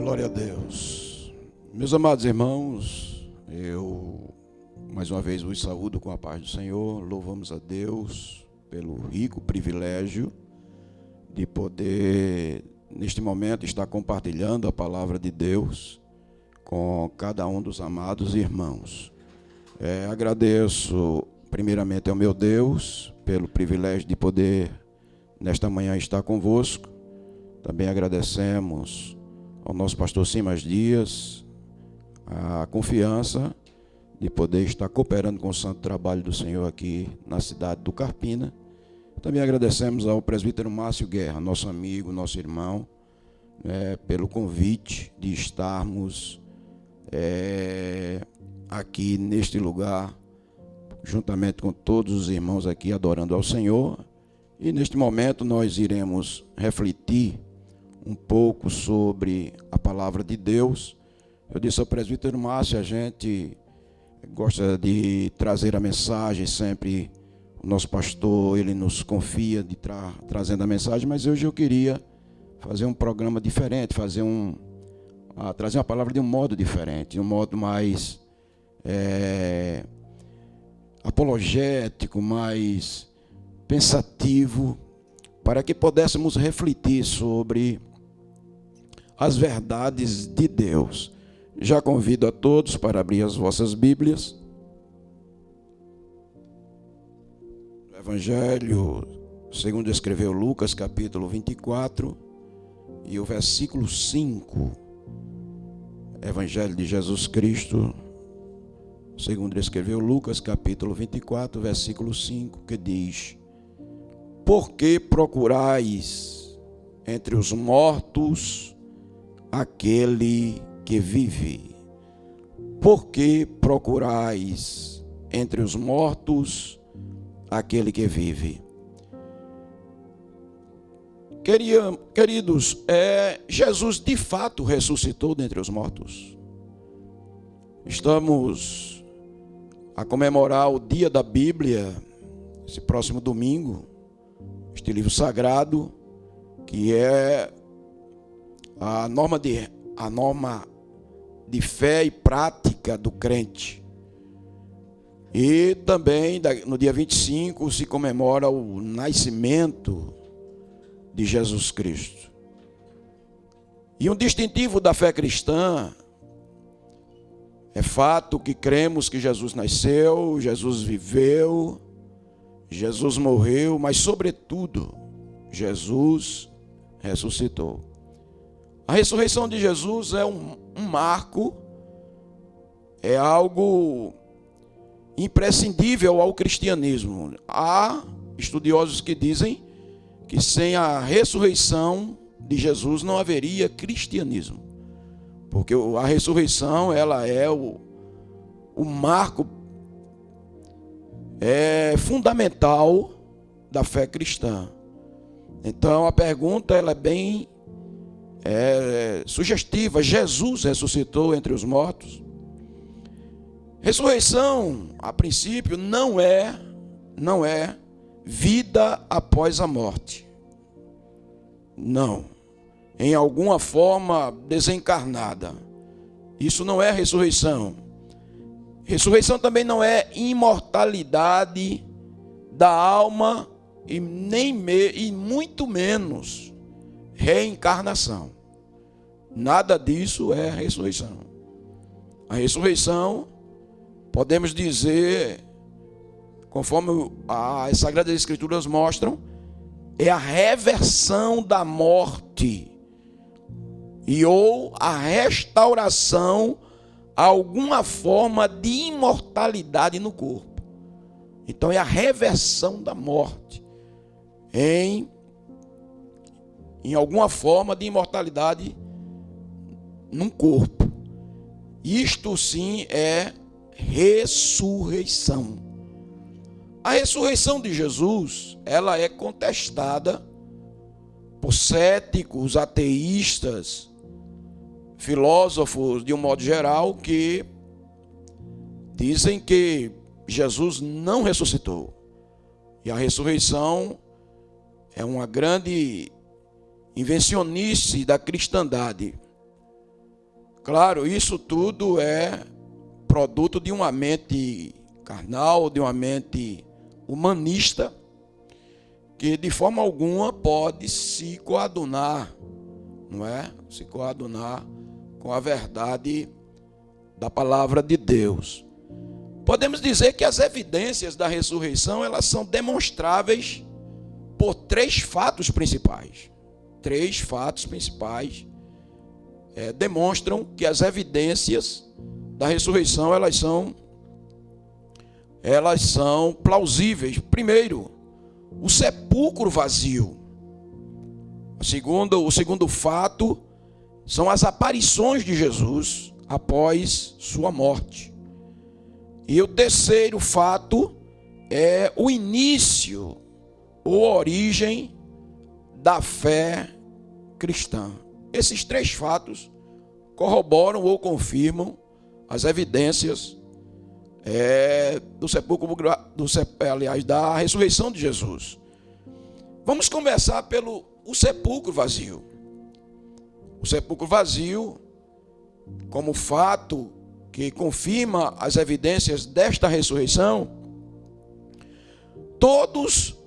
Glória a Deus. Meus amados irmãos, eu mais uma vez vos saúdo com a paz do Senhor. Louvamos a Deus pelo rico privilégio de poder, neste momento, estar compartilhando a palavra de Deus com cada um dos amados irmãos. Agradeço primeiramente ao meu Deus pelo privilégio de poder, nesta manhã, estar convosco. Também agradecemos ao nosso pastor Simas Dias a confiança de poder estar cooperando com o santo trabalho do Senhor aqui na cidade do Carpina. Também agradecemos ao presbítero Márcio Guerra, nosso amigo, nosso irmão, pelo convite de estarmos aqui neste lugar, juntamente com todos os irmãos aqui adorando ao Senhor. E neste momento nós iremos refletir um pouco sobre a palavra de Deus. Eu disse ao presbítero Márcio, a gente gosta de trazer a mensagem sempre. O nosso pastor, ele nos confia de trazendo a mensagem, mas hoje eu queria fazer um programa diferente, trazer uma palavra de um modo diferente, um modo mais apologético, mais pensativo, para que pudéssemos refletir sobre as verdades de Deus. Já convido a todos para abrir as vossas Bíblias. O Evangelho, segundo escreveu Lucas, capítulo 24, e o versículo 5. Evangelho de Jesus Cristo, segundo escreveu Lucas, capítulo 24, versículo 5, que diz: Por que procurais entre os mortos aquele que vive? Por que procurais entre os mortos aquele que vive? Queridos, Jesus de fato ressuscitou dentre os mortos. Estamos a comemorar o dia da Bíblia, esse próximo domingo, este livro sagrado, que é a norma de fé e prática do crente. E também no dia 25 se comemora o nascimento de Jesus Cristo. E um distintivo da fé cristã é fato que cremos que Jesus nasceu, Jesus viveu, Jesus morreu, mas sobretudo Jesus ressuscitou. A ressurreição de Jesus é um marco, é algo imprescindível ao cristianismo. Há estudiosos que dizem que sem a ressurreição de Jesus não haveria cristianismo, porque a ressurreição ela é o marco fundamental da fé cristã. Então a pergunta ela é bem sugestiva. Jesus ressuscitou entre os mortos. Ressurreição, a princípio, não é vida após a morte. Não. Em alguma forma desencarnada. Isso não é ressurreição. Ressurreição também não é imortalidade da alma e muito menos reencarnação. Nada disso é ressurreição. A ressurreição, podemos dizer, conforme as Sagradas Escrituras mostram, é a reversão da morte ou a restauração a alguma forma de imortalidade no corpo. Então é a reversão da morte em alguma forma de imortalidade num corpo. Isto sim é ressurreição. A ressurreição de Jesus, ela é contestada por céticos, ateístas, filósofos de um modo geral, que dizem que Jesus não ressuscitou. E a ressurreição é uma grande invencionice da cristandade. Claro, isso tudo é produto de uma mente carnal, de uma mente humanista, que de forma alguma pode se coadunar, não é? Se coadunar com a verdade da palavra de Deus. Podemos dizer que as evidências da ressurreição, elas são demonstráveis por três fatos principais. Três fatos principais demonstram que as evidências da ressurreição, elas são plausíveis. Primeiro, o sepulcro vazio. O segundo fato são as aparições de Jesus após sua morte. E o terceiro fato é o início ou origem da fé cristã. Esses três fatos corroboram ou confirmam as evidências da ressurreição de Jesus. Vamos começar pelo sepulcro vazio. O sepulcro vazio, como fato que confirma as evidências desta ressurreição, todos,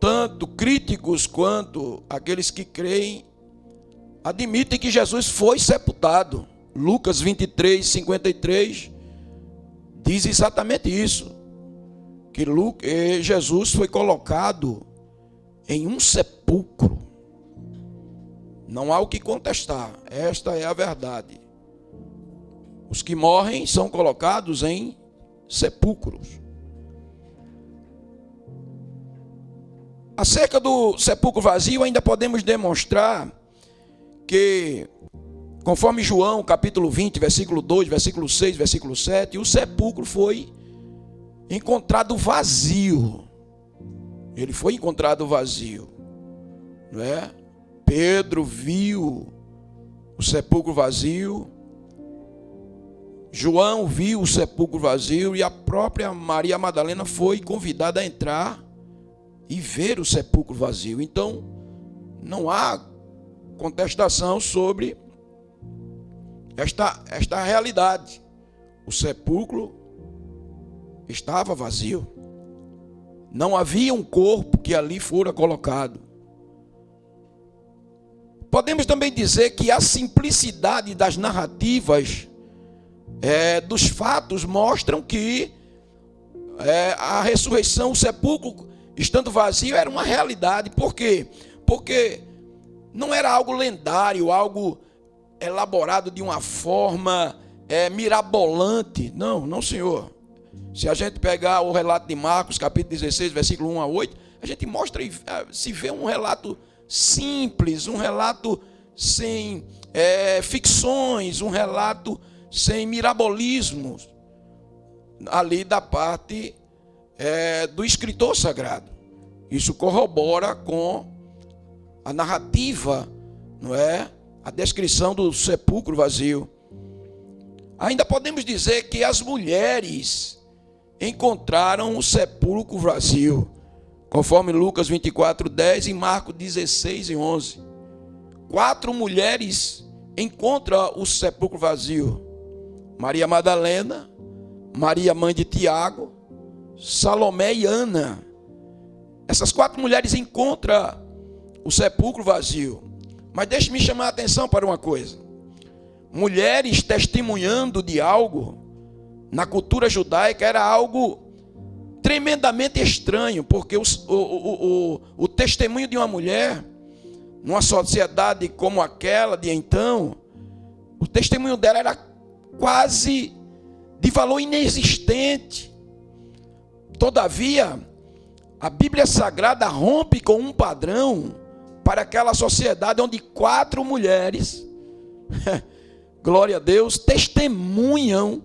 tanto críticos quanto aqueles que creem, admitem que Jesus foi sepultado. Lucas 23, 53 diz exatamente isso, que Jesus foi colocado em um sepulcro. Não há o que contestar, esta é a verdade. Os que morrem são colocados em sepulcros. Acerca do sepulcro vazio, ainda podemos demonstrar que, conforme João, capítulo 20, versículo 2, versículo 6, versículo 7, o sepulcro foi encontrado vazio. Ele foi encontrado vazio, não é? Pedro viu o sepulcro vazio, João viu o sepulcro vazio e a própria Maria Madalena foi convidada a entrar e ver o sepulcro vazio. Então, não há contestação sobre esta realidade. O sepulcro estava vazio. Não havia um corpo que ali fora colocado. Podemos também dizer que a simplicidade das narrativas dos fatos mostram que a ressurreição, o sepulcro estando vazio, era uma realidade. Por quê? Porque não era algo lendário, algo elaborado de uma forma mirabolante. Não, senhor. Se a gente pegar o relato de Marcos, capítulo 16, versículo 1 a 8, a gente mostra e se vê um relato simples, um relato sem ficções, um relato sem mirabolismos, ali da parte do escritor sagrado. Isso corrobora com a narrativa, não é? A descrição do sepulcro vazio. Ainda podemos dizer que as mulheres encontraram o sepulcro vazio, conforme Lucas 24, 10 e Marcos 16 e 11. 4 mulheres encontram o sepulcro vazio: Maria Madalena, Maria mãe de Tiago, Salomé e Ana. Essas 4 mulheres encontram o sepulcro vazio. Mas deixe-me chamar a atenção para uma coisa. Mulheres testemunhando de algo, na cultura judaica, era algo tremendamente estranho, porque o testemunho de uma mulher, numa sociedade como aquela de então, o testemunho dela era quase de valor inexistente. Todavia, a Bíblia Sagrada rompe com um padrão para aquela sociedade onde 4 mulheres, glória a Deus, testemunham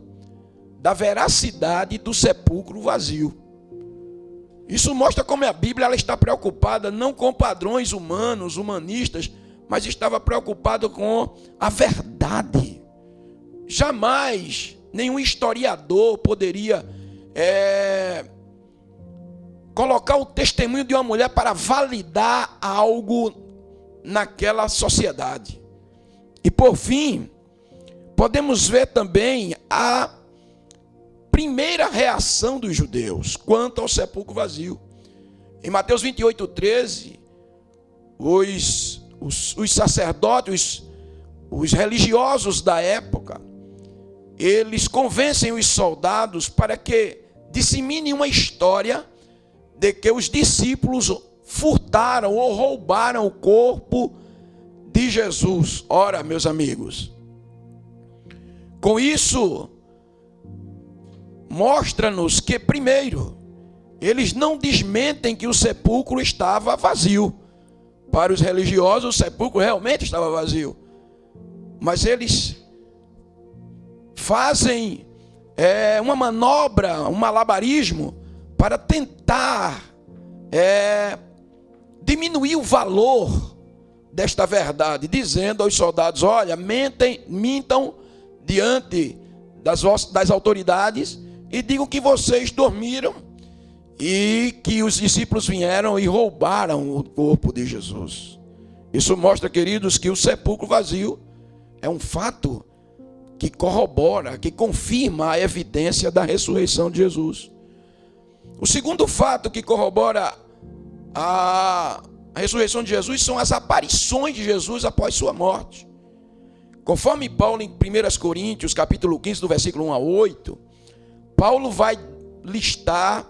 da veracidade do sepulcro vazio. Isso mostra como a Bíblia ela está preocupada não com padrões humanos, humanistas, mas estava preocupada com a verdade. Jamais nenhum historiador poderia colocar o testemunho de uma mulher para validar algo naquela sociedade. E por fim, podemos ver também a primeira reação dos judeus quanto ao sepulcro vazio. Em Mateus 28:13, os sacerdotes, os religiosos da época, eles convencem os soldados para que disseminem uma história de que os discípulos furtaram ou roubaram o corpo de Jesus. Ora, meus amigos, com isso, mostra-nos que, primeiro, eles não desmentem que o sepulcro estava vazio. Para os religiosos, o sepulcro realmente estava vazio. Mas eles fazem uma manobra, um malabarismo, para tentar diminuir o valor desta verdade, dizendo aos soldados: olha, mintam diante das autoridades e digam que vocês dormiram e que os discípulos vieram e roubaram o corpo de Jesus. Isso mostra, queridos, que o sepulcro vazio é um fato que corrobora, que confirma a evidência da ressurreição de Jesus. O segundo fato que corrobora a ressurreição de Jesus são as aparições de Jesus após sua morte. Conforme Paulo em 1 Coríntios, capítulo 15, do versículo 1 a 8, Paulo vai listar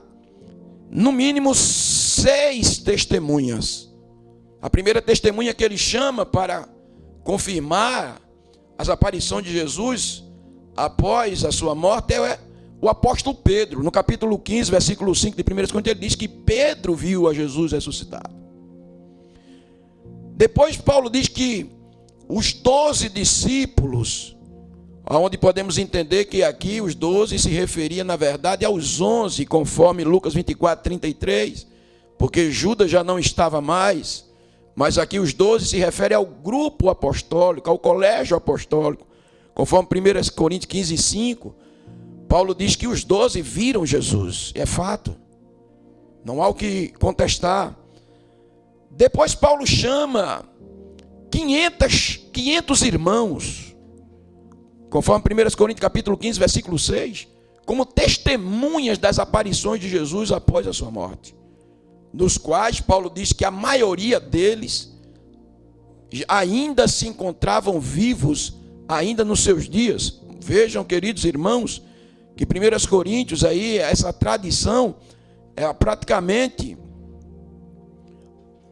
no mínimo 6 testemunhas. A primeira testemunha que ele chama para confirmar as aparições de Jesus após a sua morte é o apóstolo Pedro. No capítulo 15, versículo 5 de 1 Coríntios, ele diz que Pedro viu a Jesus ressuscitado. Depois Paulo diz que os 12 discípulos, onde podemos entender que aqui os 12 se referia na verdade aos 11, conforme Lucas 24, 33, porque Judas já não estava mais, mas aqui os 12 se refere ao grupo apostólico, ao colégio apostólico, conforme 1 Coríntios 15, 5, Paulo diz que os 12 viram Jesus, é fato, não há o que contestar. Depois Paulo chama 500 irmãos, conforme 1 Coríntios capítulo 15, versículo 6, como testemunhas das aparições de Jesus após a sua morte, nos quais Paulo diz que a maioria deles ainda se encontravam vivos, ainda nos seus dias. Vejam, queridos irmãos, que 1 Coríntios aí, essa tradição é praticamente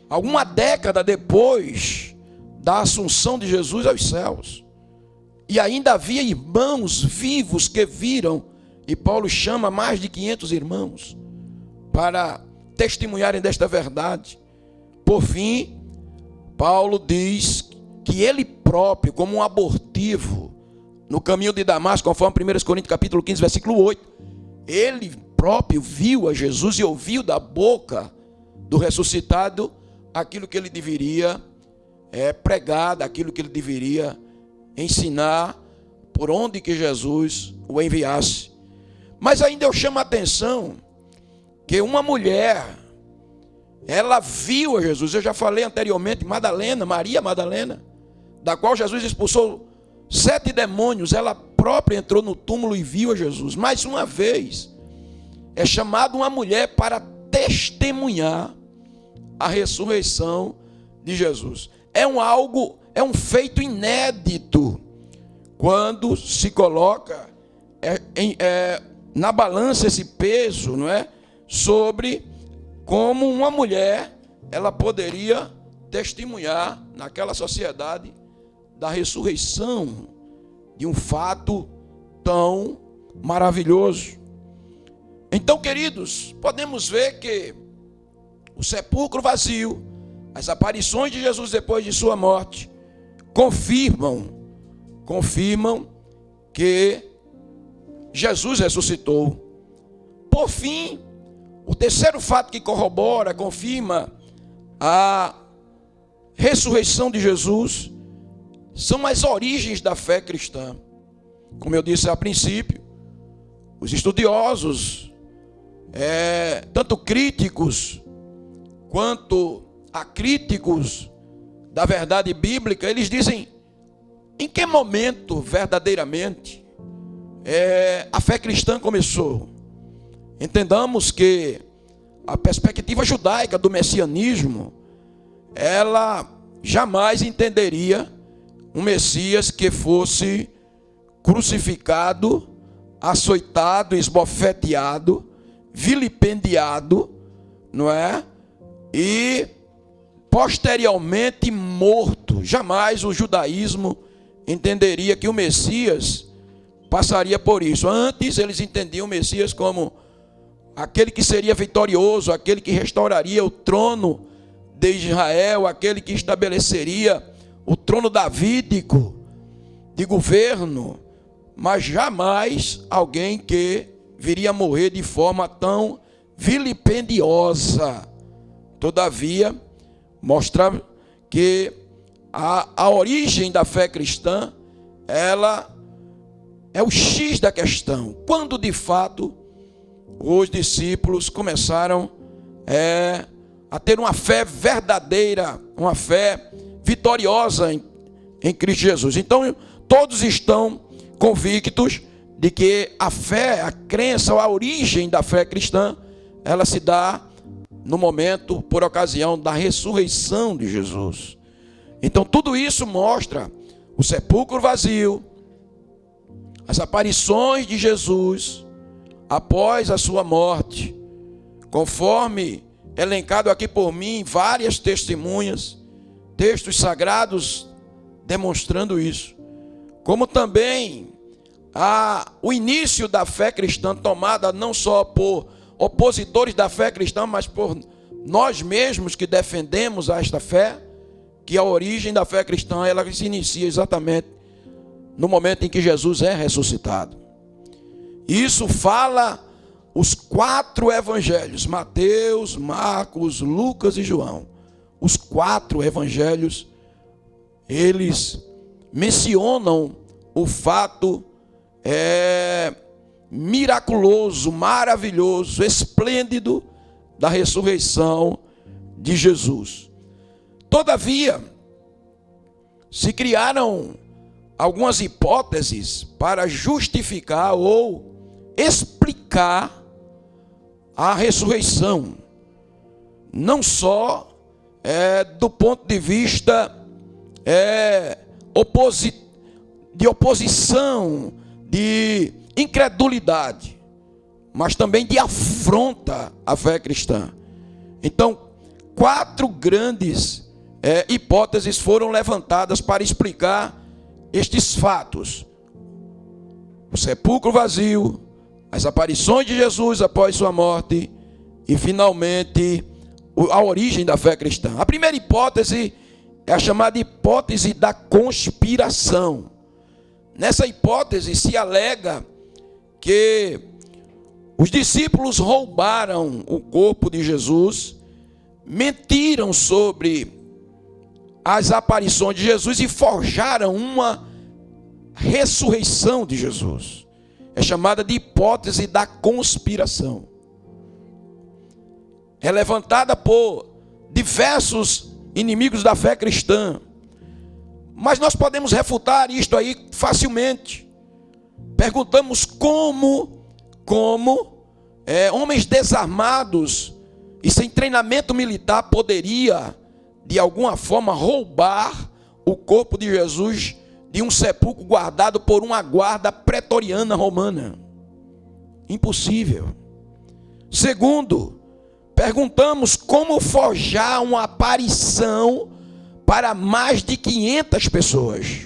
alguma década depois da assunção de Jesus aos céus. E ainda havia irmãos vivos que viram, e Paulo chama mais de 500 irmãos para testemunharem desta verdade. Por fim, Paulo diz que ele próprio, como um abortivo, no caminho de Damasco, conforme 1 Coríntios capítulo 15, versículo 8, ele próprio viu a Jesus e ouviu da boca do ressuscitado aquilo que ele deveria pregar, aquilo que ele deveria ensinar, por onde que Jesus o enviasse. Mas ainda eu chamo a atenção que uma mulher, ela viu a Jesus. Eu já falei anteriormente, Maria Madalena, da qual Jesus expulsou 7 demônios, ela própria entrou no túmulo e viu a Jesus. Mais uma vez, é chamada uma mulher para testemunhar a ressurreição de Jesus. É um feito inédito quando se coloca na balança esse peso, não é? Sobre como uma mulher ela poderia testemunhar naquela sociedade da ressurreição de um fato tão maravilhoso. Então, queridos, podemos ver que o sepulcro vazio, as aparições de Jesus depois de sua morte, confirmam que Jesus ressuscitou. Por fim, o terceiro fato que confirma a ressurreição de Jesus, são as origens da fé cristã. Como eu disse a princípio, os estudiosos, tanto críticos quanto acríticos da verdade bíblica, eles dizem Em que momento, verdadeiramente, a fé cristã começou? Entendamos que a perspectiva judaica do messianismo, ela jamais entenderia um Messias que fosse crucificado, açoitado, esbofeteado, vilipendiado, não é? E posteriormente morto. Jamais o judaísmo entenderia que o Messias passaria por isso. Antes eles entendiam o Messias como aquele que seria vitorioso, aquele que restauraria o trono de Israel, aquele que estabeleceria o trono davídico de governo, mas jamais alguém que viria a morrer de forma tão vilipendiosa. Todavia, mostra que a origem da fé cristã, ela é o X da questão. Quando de fato os discípulos começaram a ter uma fé verdadeira, uma fé vitoriosa em Cristo Jesus. Então, todos estão convictos de que a fé, a crença, a origem da fé cristã, ela se dá no momento, por ocasião da ressurreição de Jesus. Então, tudo isso mostra o sepulcro vazio, as aparições de Jesus após a sua morte, conforme elencado aqui por mim, várias testemunhas, textos sagrados demonstrando isso, como também o início da fé cristã, tomada não só por opositores da fé cristã, mas por nós mesmos que defendemos esta fé, que a origem da fé cristã, ela se inicia exatamente no momento em que Jesus é ressuscitado. Isso fala os 4 evangelhos, Mateus, Marcos, Lucas e João. Os 4 evangelhos, eles mencionam o fato miraculoso, maravilhoso, esplêndido da ressurreição de Jesus. Todavia, se criaram algumas hipóteses para justificar ou explicar a ressurreição, não só do ponto de vista de oposição, de incredulidade, mas também de afronta à fé cristã. Então, 4 grandes hipóteses foram levantadas para explicar estes fatos: o sepulcro vazio, as aparições de Jesus após sua morte e, finalmente, a origem da fé cristã. A primeira hipótese é a chamada hipótese da conspiração. Nessa hipótese se alega que os discípulos roubaram o corpo de Jesus, mentiram sobre as aparições de Jesus e forjaram uma ressurreição de Jesus. É chamada de hipótese da conspiração. É levantada por diversos inimigos da fé cristã. Mas nós podemos refutar isto aí facilmente. Perguntamos como homens desarmados e sem treinamento militar poderia, de alguma forma, roubar o corpo de Jesus de um sepulcro guardado por uma guarda pretoriana romana. Impossível. Segundo, perguntamos como forjar uma aparição para mais de 500 pessoas.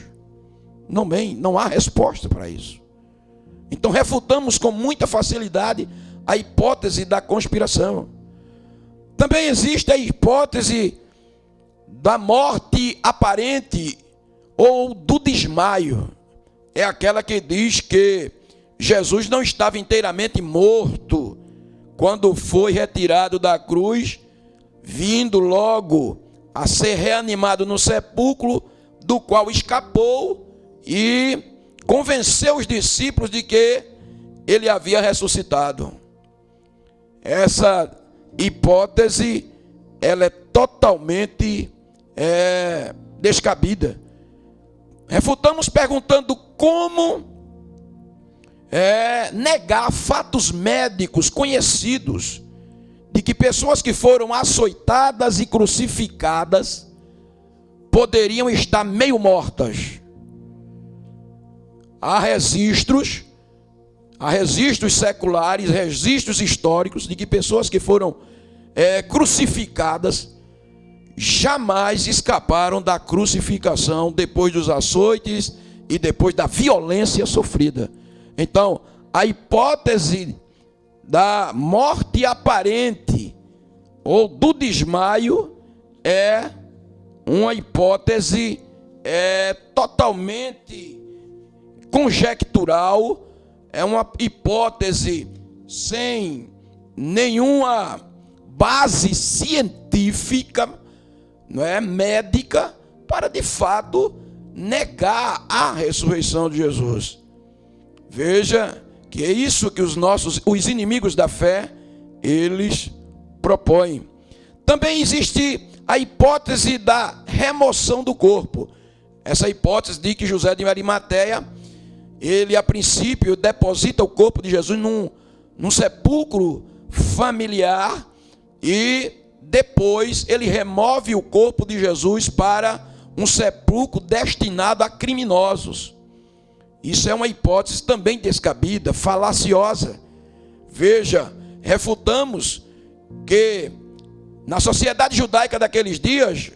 Não há resposta para isso. Então refutamos com muita facilidade a hipótese da conspiração. Também existe a hipótese da morte aparente ou do desmaio. É aquela que diz que Jesus não estava inteiramente morto quando foi retirado da cruz, vindo logo a ser reanimado no sepulcro, do qual escapou e convenceu os discípulos de que ele havia ressuscitado. Essa hipótese, ela é totalmente descabida. Refutamos perguntando como negar fatos médicos conhecidos de que pessoas que foram açoitadas e crucificadas poderiam estar meio mortas. Há registros seculares, registros históricos de que pessoas que foram crucificadas jamais escaparam da crucificação depois dos açoites e depois da violência sofrida. Então, a hipótese da morte aparente ou do desmaio é uma hipótese totalmente conjectural, é uma hipótese sem nenhuma base científica, não é, médica, para de fato negar a ressurreição de Jesus. Veja que é isso que os inimigos da fé, eles propõem. Também existe a hipótese da remoção do corpo. Essa hipótese de que José de Arimateia, ele a princípio deposita o corpo de Jesus num sepulcro familiar e depois ele remove o corpo de Jesus para um sepulcro destinado a criminosos. Isso é uma hipótese também descabida, falaciosa. Veja, refutamos que na sociedade judaica daqueles dias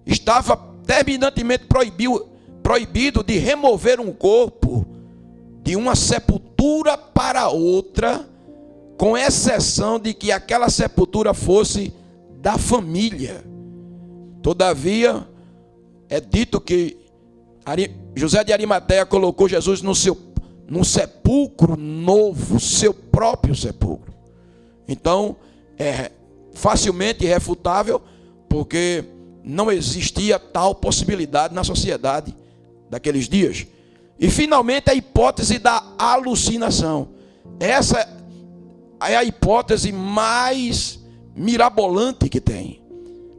estava terminantemente proibido de remover um corpo de uma sepultura para outra, com exceção de que aquela sepultura fosse da família. Todavia, é dito que José de Arimateia colocou Jesus num sepulcro novo, seu próprio sepulcro. Então, é facilmente irrefutável, porque não existia tal possibilidade na sociedade daqueles dias. E finalmente a hipótese da alucinação. Essa é a hipótese mais mirabolante que tem,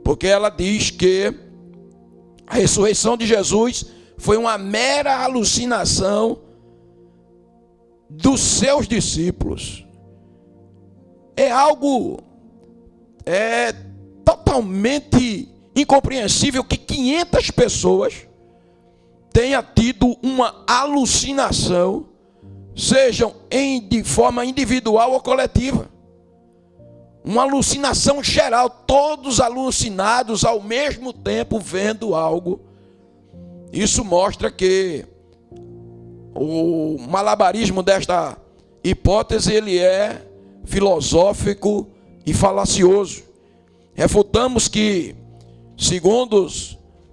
porque ela diz que a ressurreição de Jesus foi uma mera alucinação dos seus discípulos. É algo totalmente incompreensível que 500 pessoas tenham tido uma alucinação, sejam de forma individual ou coletiva. Uma alucinação geral, todos alucinados ao mesmo tempo vendo algo. Isso mostra que o malabarismo desta hipótese, ele é filosófico e falacioso. Refutamos que, segundo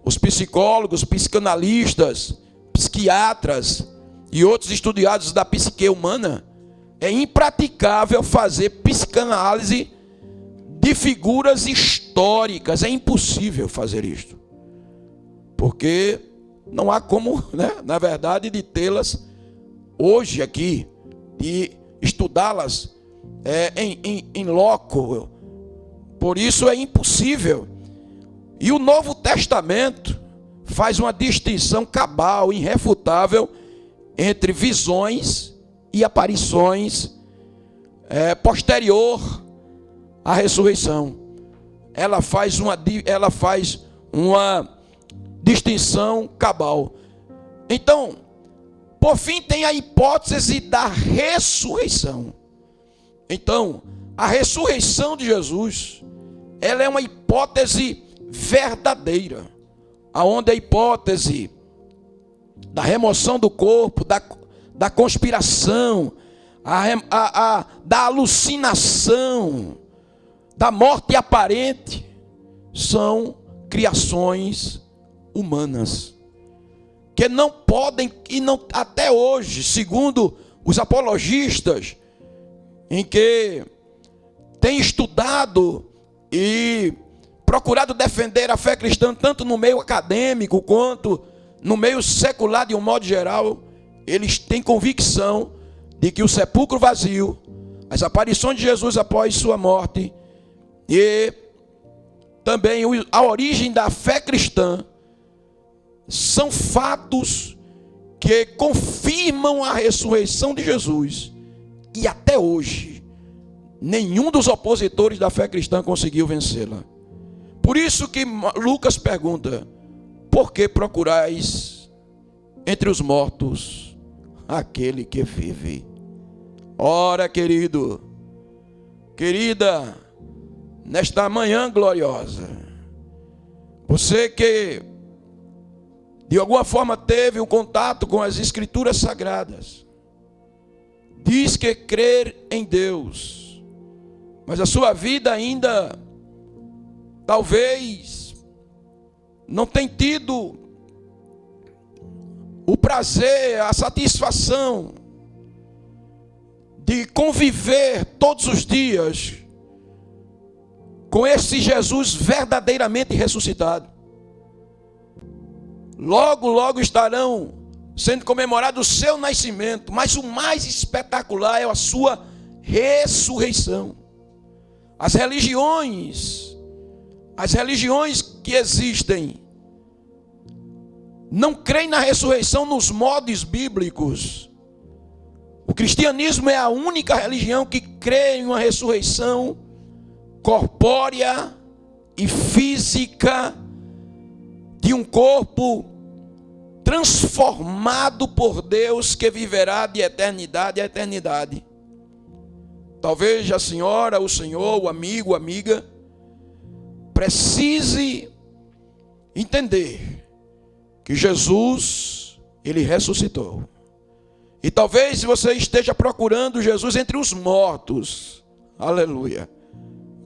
os psicólogos, psicanalistas, psiquiatras e outros estudiosos da psique humana, é impraticável fazer psicanálise de figuras históricas. É impossível fazer isto, porque não há como, na verdade, de tê-las hoje aqui, de estudá-las em loco. Por isso é impossível. E o Novo Testamento faz uma distinção cabal, irrefutável, entre visões e aparições posterior à ressurreição. Ela faz uma distinção cabal. Então, por fim, tem a hipótese da ressurreição. Então, a ressurreição de Jesus, ela é uma hipótese verdadeira, aonde a hipótese da remoção do corpo, da conspiração, da alucinação, da morte aparente, são criações humanas, que não podem, e não até hoje, segundo os apologistas, em que têm estudado e procurado defender a fé cristã, tanto no meio acadêmico quanto no meio secular de um modo geral, eles têm convicção de que o sepulcro vazio, as aparições de Jesus após sua morte e também a origem da fé cristã são fatos que confirmam a ressurreição de Jesus. E até hoje, nenhum dos opositores da fé cristã conseguiu vencê-la. Por isso que Lucas pergunta: por que procurais entre os mortos aquele que vive? Ora, querido, querida, nesta manhã gloriosa, você que de alguma forma teve um contato com as Escrituras Sagradas, diz que crer em Deus, mas a sua vida ainda talvez não tem tido o prazer, a satisfação de conviver todos os dias com esse Jesus verdadeiramente ressuscitado. Logo, logo estarão sendo comemorado o seu nascimento, mas o mais espetacular é a sua ressurreição. As religiões que existem não creem na ressurreição nos modos bíblicos. O cristianismo é a única religião que crê em uma ressurreição corpórea e física de um corpo transformado por Deus que viverá de eternidade a eternidade. Talvez a senhora, o senhor, o amigo, a amiga precise entender que Jesus, ele ressuscitou. E talvez você esteja procurando Jesus entre os mortos. Aleluia.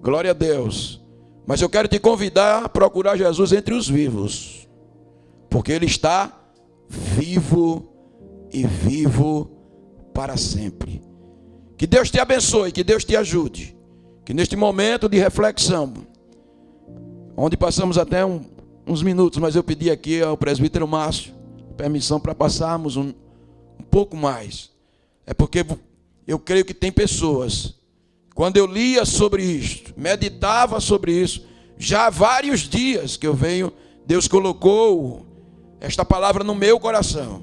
Glória a Deus. Mas eu quero te convidar a procurar Jesus entre os vivos. Porque ele está vivo e vivo para sempre. Que Deus te abençoe, que Deus te ajude. Que neste momento de reflexão, onde passamos até uns minutos, mas eu pedi aqui ao presbítero Márcio permissão para passarmos um pouco mais. É porque eu creio que tem pessoas, quando eu lia sobre isto, meditava sobre isso, já há vários dias que eu venho, Deus colocou esta palavra no meu coração.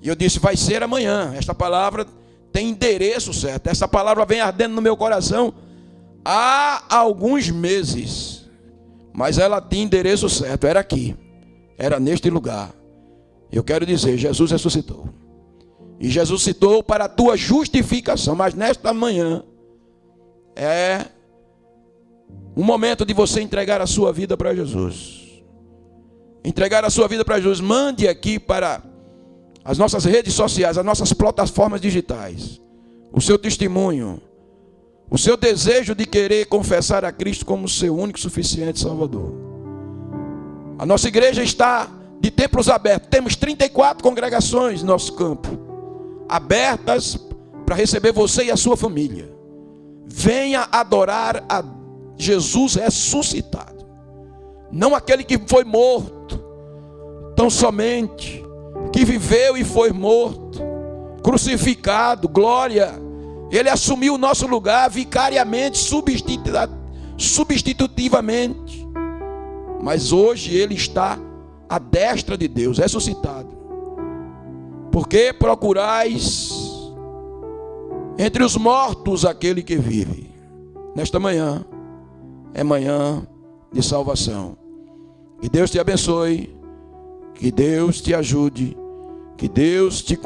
E eu disse, vai ser amanhã. Esta palavra tem endereço certo. Essa palavra vem ardendo no meu coração há alguns meses. Mas ela tinha endereço certo, era aqui. Era neste lugar. Eu quero dizer, Jesus ressuscitou. E Jesus ressuscitou para a tua justificação. Mas nesta manhã é um momento de você entregar a sua vida para Jesus. Entregar a sua vida para Jesus. Mande aqui para as nossas redes sociais, as nossas plataformas digitais, o seu testemunho, o seu desejo de querer confessar a Cristo como seu único e suficiente Salvador. A nossa igreja está de templos abertos. Temos 34 congregações no nosso campo, abertas para receber você e a sua família. Venha adorar a Jesus ressuscitado, não aquele que foi morto, tão somente que viveu e foi morto, crucificado, glória. Ele assumiu o nosso lugar vicariamente, substitutivamente. Mas hoje ele está à destra de Deus, ressuscitado. Porque procurais entre os mortos aquele que vive. Nesta manhã é manhã de salvação. Que Deus te abençoe, que Deus te ajude, que Deus te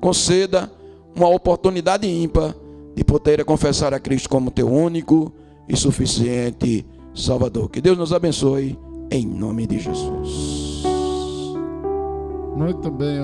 conceda uma oportunidade ímpar de poder confessar a Cristo como teu único e suficiente Salvador. Que Deus nos abençoe em nome de Jesus. Muito bem,